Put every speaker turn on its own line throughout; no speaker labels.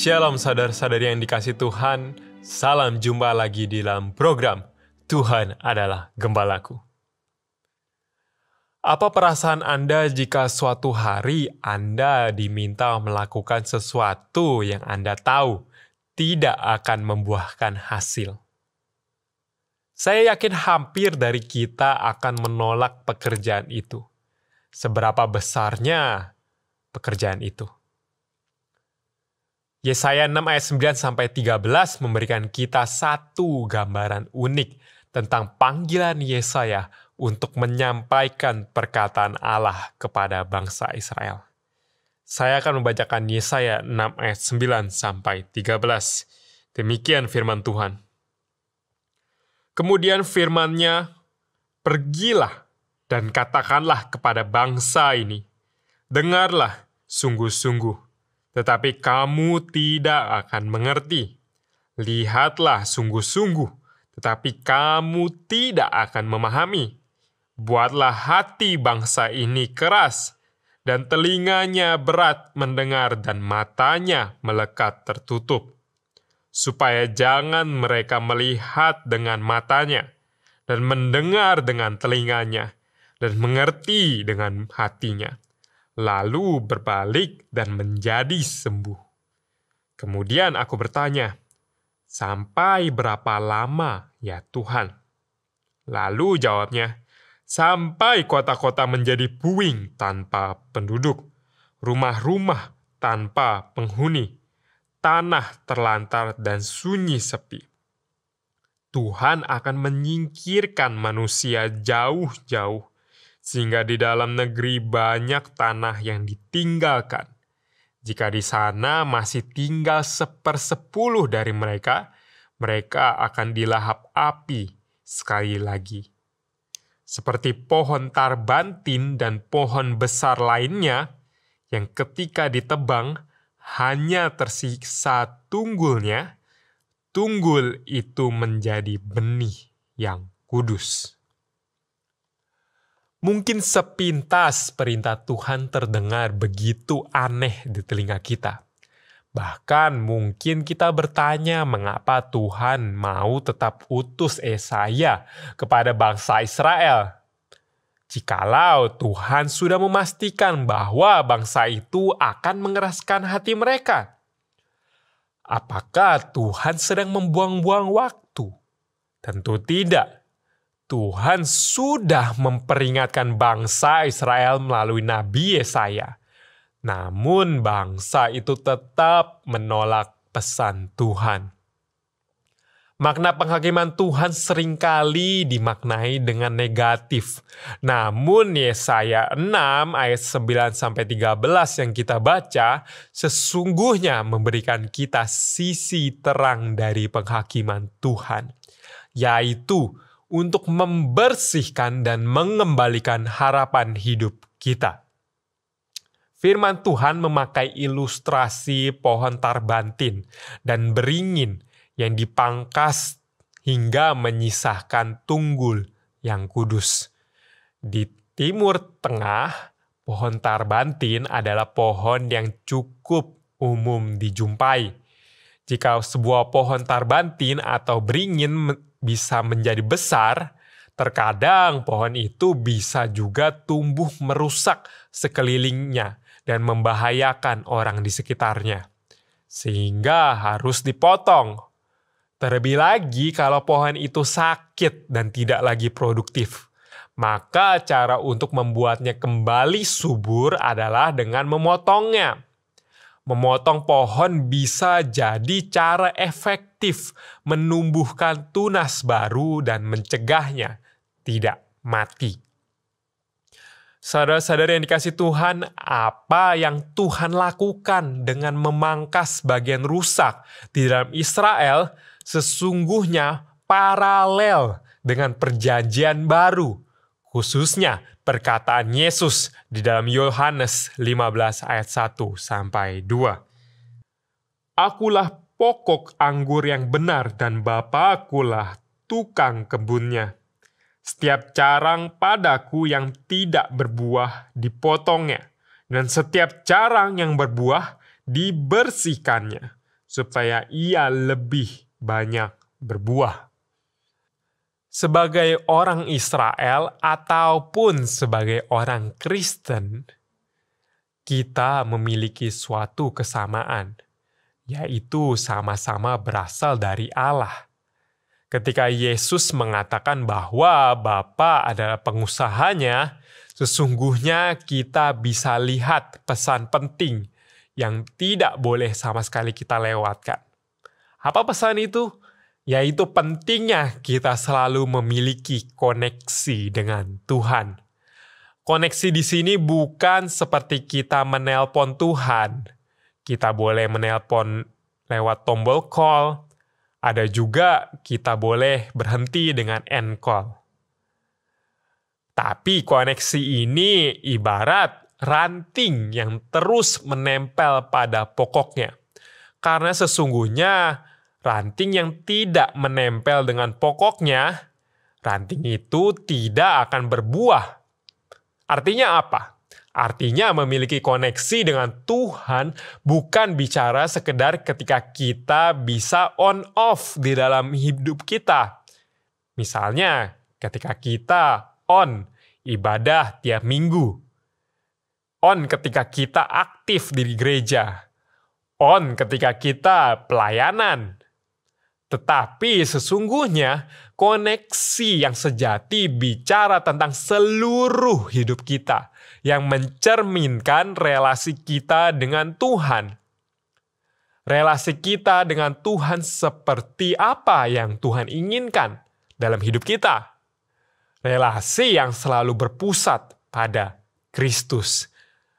Shalom saudara-saudari yang dikasihi Tuhan, salam jumpa lagi di dalam program Tuhan adalah Gembalaku. Apa perasaan Anda jika suatu hari Anda diminta melakukan sesuatu yang Anda tahu tidak akan membuahkan hasil? Saya yakin hampir dari kita akan menolak pekerjaan itu. Seberapa besarnya pekerjaan itu? Yesaya 6 ayat 9-13 memberikan kita satu gambaran unik tentang panggilan Yesaya untuk menyampaikan perkataan Allah kepada bangsa Israel. Saya akan membacakan Yesaya 6 ayat 9-13. Demikian firman Tuhan. Kemudian firman-Nya, "Pergilah dan katakanlah kepada bangsa ini, dengarlah sungguh-sungguh, tetapi kamu tidak akan mengerti. Lihatlah sungguh-sungguh, tetapi kamu tidak akan memahami. Buatlah hati bangsa ini keras, dan telinganya berat mendengar dan matanya melekat tertutup, supaya jangan mereka melihat dengan matanya, dan mendengar dengan telinganya, dan mengerti dengan hatinya, lalu berbalik dan menjadi sembuh." Kemudian aku bertanya, "Sampai berapa lama ya Tuhan?" Lalu jawabnya, "Sampai kota-kota menjadi puing tanpa penduduk, rumah-rumah tanpa penghuni, tanah terlantar dan sunyi sepi. Tuhan akan menyingkirkan manusia jauh-jauh, sehingga di dalam negeri banyak tanah yang ditinggalkan. Jika di sana masih tinggal 1/10 dari mereka, mereka akan dilahap api sekali lagi. Seperti pohon tarbantin dan pohon besar lainnya, yang ketika ditebang hanya tersisa tunggulnya, tunggul itu menjadi benih yang kudus." Mungkin sepintas perintah Tuhan terdengar begitu aneh di telinga kita. Bahkan mungkin kita bertanya mengapa Tuhan mau tetap utus Yesaya kepada bangsa Israel. Jikalau Tuhan sudah memastikan bahwa bangsa itu akan mengeraskan hati mereka. Apakah Tuhan sedang membuang-buang waktu? Tentu tidak. Tuhan sudah memperingatkan bangsa Israel melalui Nabi Yesaya. Namun bangsa itu tetap menolak pesan Tuhan. Makna penghakiman Tuhan seringkali dimaknai dengan negatif. Namun Yesaya 6 ayat 9-13 yang kita baca sesungguhnya memberikan kita sisi terang dari penghakiman Tuhan, yaitu untuk membersihkan dan mengembalikan harapan hidup kita. Firman Tuhan memakai ilustrasi pohon tarbantin dan beringin yang dipangkas hingga menyisahkan tunggul yang kudus. Di Timur Tengah, pohon tarbantin adalah pohon yang cukup umum dijumpai. Jika sebuah pohon tarbantin atau beringin bisa menjadi besar, terkadang pohon itu bisa juga tumbuh merusak sekelilingnya dan membahayakan orang di sekitarnya, sehingga harus dipotong. Terlebih lagi kalau pohon itu sakit dan tidak lagi produktif, maka cara untuk membuatnya kembali subur adalah dengan memotongnya. Memotong pohon bisa jadi cara efektif menumbuhkan tunas baru dan mencegahnya tidak mati. Saudara-saudara yang dikasihi Tuhan, apa yang Tuhan lakukan dengan memangkas bagian rusak di dalam Israel sesungguhnya paralel dengan perjanjian baru, khususnya perkataan Yesus di dalam Yohanes 15 ayat 1-2. "Akulah pokok anggur yang benar dan Bapa-Akulah tukang kebunnya. Setiap carang padaku yang tidak berbuah dipotongnya, dan setiap carang yang berbuah dibersihkannya, supaya ia lebih banyak berbuah. Sebagai orang Israel ataupun sebagai orang Kristen, kita memiliki suatu kesamaan, yaitu sama-sama berasal dari Allah. Ketika Yesus mengatakan bahwa Bapa adalah pengusahanya, sesungguhnya kita bisa lihat pesan penting yang tidak boleh sama sekali kita lewatkan. Apa pesan itu? Yaitu pentingnya kita selalu memiliki koneksi dengan Tuhan. Koneksi di sini bukan seperti kita menelpon Tuhan. Kita boleh menelpon lewat tombol call. Ada juga kita boleh berhenti dengan end call. Tapi koneksi ini ibarat ranting yang terus menempel pada pokoknya. Karena sesungguhnya ranting yang tidak menempel dengan pokoknya, ranting itu tidak akan berbuah. Artinya apa? Artinya memiliki koneksi dengan Tuhan bukan bicara sekedar ketika kita bisa on off di dalam hidup kita. Misalnya ketika kita on ibadah tiap minggu. On ketika kita aktif di gereja. On ketika kita pelayanan. Tetapi sesungguhnya koneksi yang sejati bicara tentang seluruh hidup kita yang mencerminkan relasi kita dengan Tuhan. Relasi kita dengan Tuhan seperti apa yang Tuhan inginkan dalam hidup kita. Relasi yang selalu berpusat pada Kristus.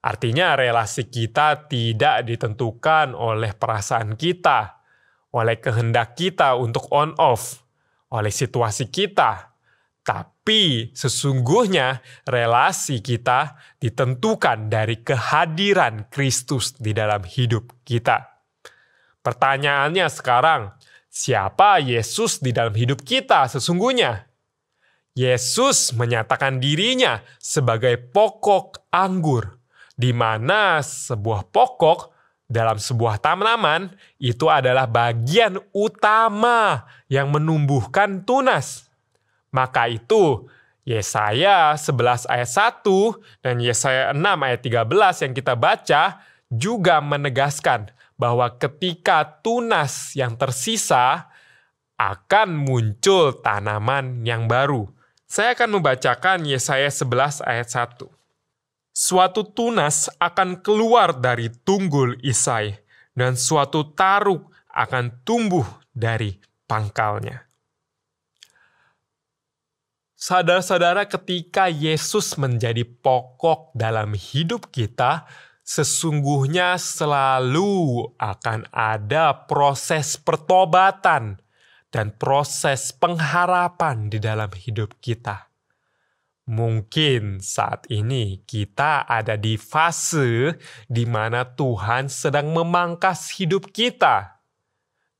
Artinya relasi kita tidak ditentukan oleh perasaan kita, oleh kehendak kita untuk on off, oleh situasi kita. Tapi sesungguhnya relasi kita ditentukan dari kehadiran Kristus di dalam hidup kita. Pertanyaannya sekarang, siapa Yesus di dalam hidup kita sesungguhnya? Yesus menyatakan dirinya sebagai pokok anggur, di mana sebuah pokok dalam sebuah tanaman itu adalah bagian utama yang menumbuhkan tunas. Maka itu Yesaya 11 ayat 1 dan Yesaya 6 ayat 13 yang kita baca juga menegaskan bahwa ketika tunas yang tersisa akan muncul tanaman yang baru. Saya akan membacakan Yesaya 11 ayat 1. Suatu tunas akan keluar dari tunggul Isai, dan suatu taruk akan tumbuh dari pangkalnya. Saudara-saudara, ketika Yesus menjadi pokok dalam hidup kita, sesungguhnya selalu akan ada proses pertobatan dan proses pengharapan di dalam hidup kita. Mungkin saat ini kita ada di fase di mana Tuhan sedang memangkas hidup kita.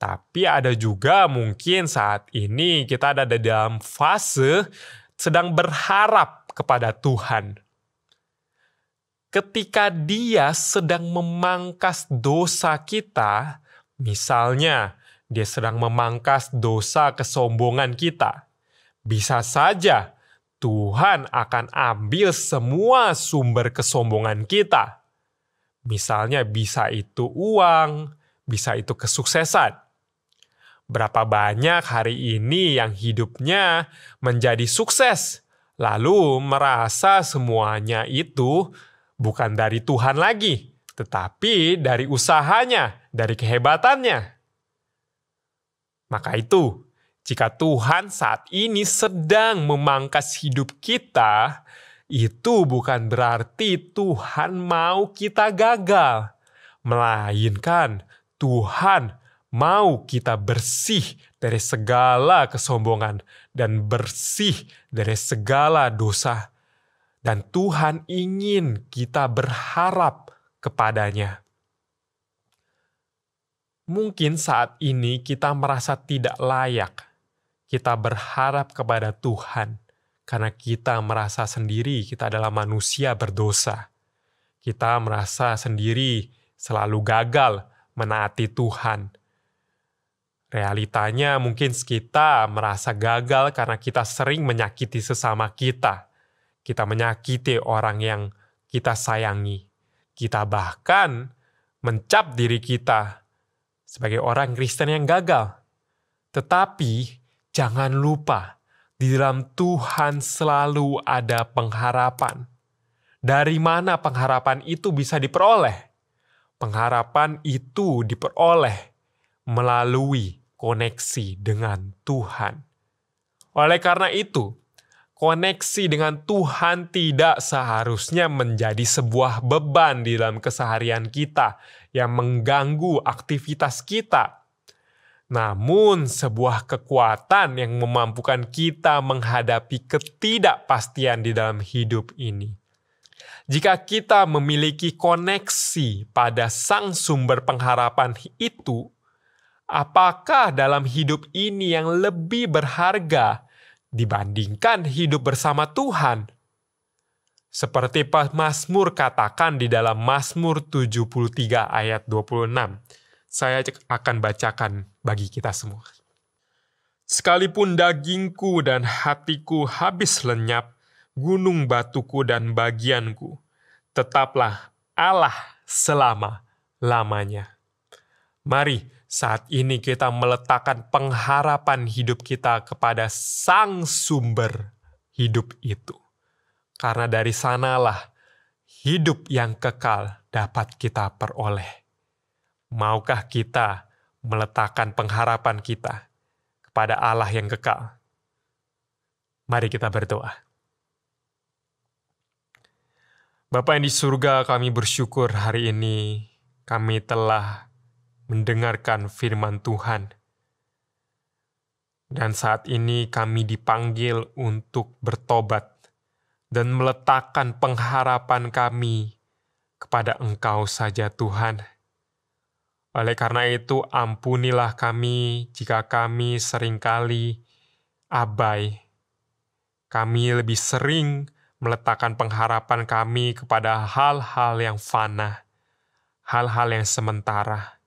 Tapi ada juga mungkin saat ini kita ada di dalam fase sedang berharap kepada Tuhan. Ketika Dia sedang memangkas dosa kita, misalnya Dia sedang memangkas dosa kesombongan kita, bisa saja Tuhan akan ambil semua sumber kesombongan kita. Misalnya bisa itu uang, bisa itu kesuksesan. Berapa banyak hari ini yang hidupnya menjadi sukses, lalu merasa semuanya itu bukan dari Tuhan lagi, tetapi dari usahanya, dari kehebatannya. Maka itu, jika Tuhan saat ini sedang memangkas hidup kita, itu bukan berarti Tuhan mau kita gagal, melainkan Tuhan mau kita bersih dari segala kesombongan dan bersih dari segala dosa. Dan Tuhan ingin kita berharap kepadanya. Mungkin saat ini kita merasa tidak layak. Kita berharap kepada Tuhan karena kita merasa sendiri kita adalah manusia berdosa. Kita merasa sendiri selalu gagal menaati Tuhan. Realitanya mungkin kita merasa gagal karena kita sering menyakiti sesama kita. Kita menyakiti orang yang kita sayangi. Kita bahkan mencap diri kita sebagai orang Kristen yang gagal. Tetapi jangan lupa, di dalam Tuhan selalu ada pengharapan. Dari mana pengharapan itu bisa diperoleh? Pengharapan itu diperoleh melalui koneksi dengan Tuhan. Oleh karena itu, koneksi dengan Tuhan tidak seharusnya menjadi sebuah beban di dalam keseharian kita yang mengganggu aktivitas kita. Namun, sebuah kekuatan yang memampukan kita menghadapi ketidakpastian di dalam hidup ini. Jika kita memiliki koneksi pada Sang Sumber pengharapan itu, apakah dalam hidup ini yang lebih berharga dibandingkan hidup bersama Tuhan? Seperti Mazmur katakan di dalam Mazmur 73 ayat 26. Saya akan bacakan bagi kita semua. Sekalipun dagingku dan hatiku habis lenyap, gunung batuku dan bagianku, tetaplah Allah selama-lamanya. Mari saat ini kita meletakkan pengharapan hidup kita kepada Sang Sumber hidup itu. Karena dari sanalah hidup yang kekal dapat kita peroleh. Maukah kita meletakkan pengharapan kita kepada Allah yang kekal? Mari kita berdoa. Bapa yang di surga, kami bersyukur hari ini kami telah mendengarkan firman Tuhan. Dan saat ini kami dipanggil untuk bertobat dan meletakkan pengharapan kami kepada Engkau saja Tuhan. Oleh karena itu, ampunilah kami jika kami seringkali abai. Kami lebih sering meletakkan pengharapan kami kepada hal-hal yang fana, hal-hal yang sementara.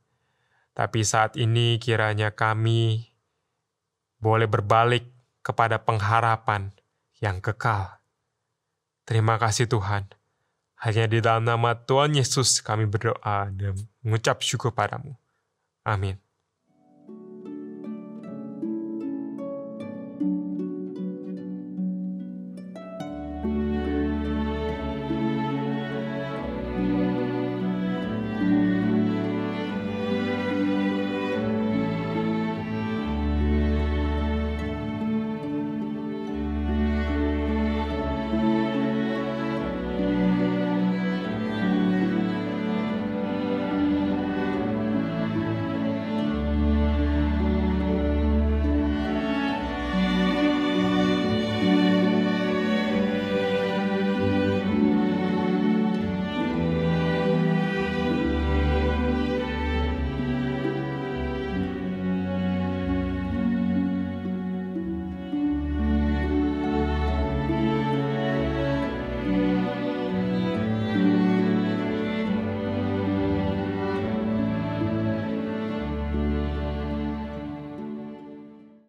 Tapi saat ini kiranya kami boleh berbalik kepada pengharapan yang kekal. Terima kasih Tuhan. Hanya di dalam nama Tuhan Yesus kami berdoa dan mengucap syukur padamu. Amin.